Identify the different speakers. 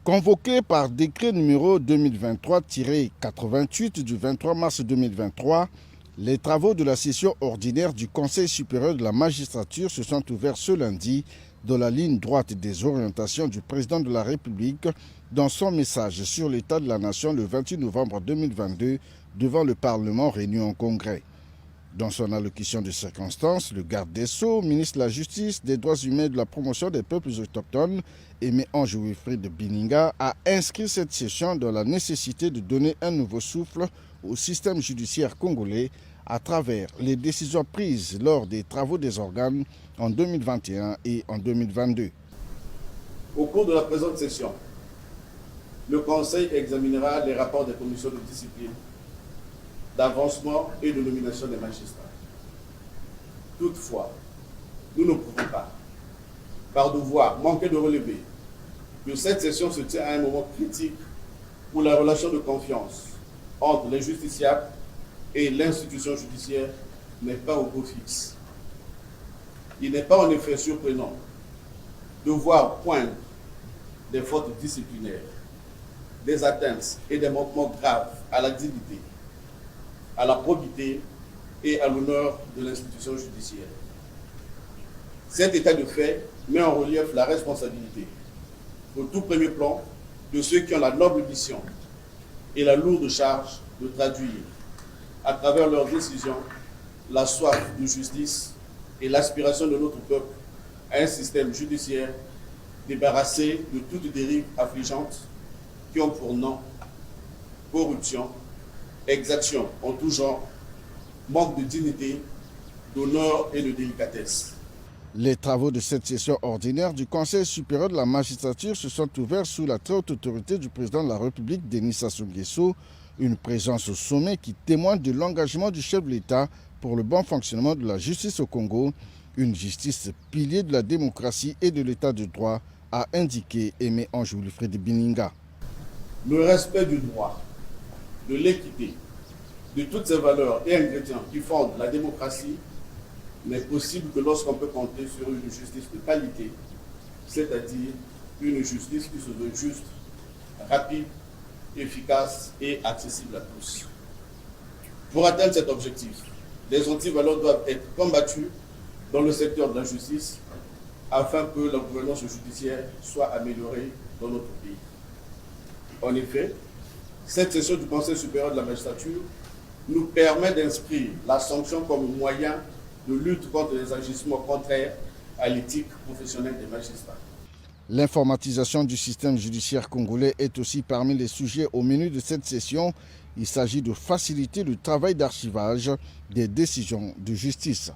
Speaker 1: Convoqué par décret numéro 2023-88 du 23 mars 2023, les travaux de la session ordinaire du Conseil supérieur de la magistrature se sont ouverts ce lundi dans la ligne droite des orientations du président de la République dans son message sur l'état de la nation le 28 novembre 2022 devant le Parlement réuni en congrès. Dans son allocution de circonstance, le garde des Sceaux, ministre de la Justice, des droits humains et de la promotion des peuples autochtones, Aimé Ange Wilfrid Bininga, a inscrit cette session dans la nécessité de donner un nouveau souffle au système judiciaire congolais à travers les décisions prises lors des travaux des organes en 2021 et en 2022.
Speaker 2: Au cours de la présente session, le Conseil examinera les rapports des commissions de discipline, d'avancement et de nomination des magistrats. Toutefois, nous ne pouvons pas, par devoir, manquer de relever que cette session se tient à un moment critique où la relation de confiance entre les justiciables et l'institution judiciaire n'est pas au beau fixe. Il n'est pas en effet surprenant de voir poindre des fautes disciplinaires, des atteintes et des manquements graves à la dignité, à la probité et à l'honneur de l'institution judiciaire. Cet état de fait met en relief la responsabilité, au tout premier plan, de ceux qui ont la noble mission et la lourde charge de traduire, à travers leurs décisions, la soif de justice et l'aspiration de notre peuple à un système judiciaire débarrassé de toute dérive affligeante qui ont pour nom corruption, exaction en tout genre, manque de dignité, d'honneur et de délicatesse.
Speaker 1: Les travaux de cette session ordinaire du Conseil supérieur de la magistrature se sont ouverts sous la très haute autorité du président de la République, Denis Sassou Nguesso, une présence au sommet qui témoigne de l'engagement du chef de l'État pour le bon fonctionnement de la justice au Congo, une justice pilier de la démocratie et de l'État de droit, a indiqué Aimé Ange Wilfrid Bininga.
Speaker 2: Le respect du droit, de l'équité, de toutes ces valeurs et ingrédients qui fondent la démocratie n'est possible que lorsqu'on peut compter sur une justice de qualité, c'est-à-dire une justice qui se veut juste, rapide, efficace et accessible à tous. Pour atteindre cet objectif, les antivaleurs doivent être combattues dans le secteur de la justice afin que la gouvernance judiciaire soit améliorée dans notre pays. En effet, cette session du Conseil supérieur de la magistrature nous permet d'inscrire la sanction comme moyen de lutte contre les agissements contraires à l'éthique professionnelle des magistrats.
Speaker 1: L'informatisation du système judiciaire congolais est aussi parmi les sujets au menu de cette session. Il s'agit de faciliter le travail d'archivage des décisions de justice.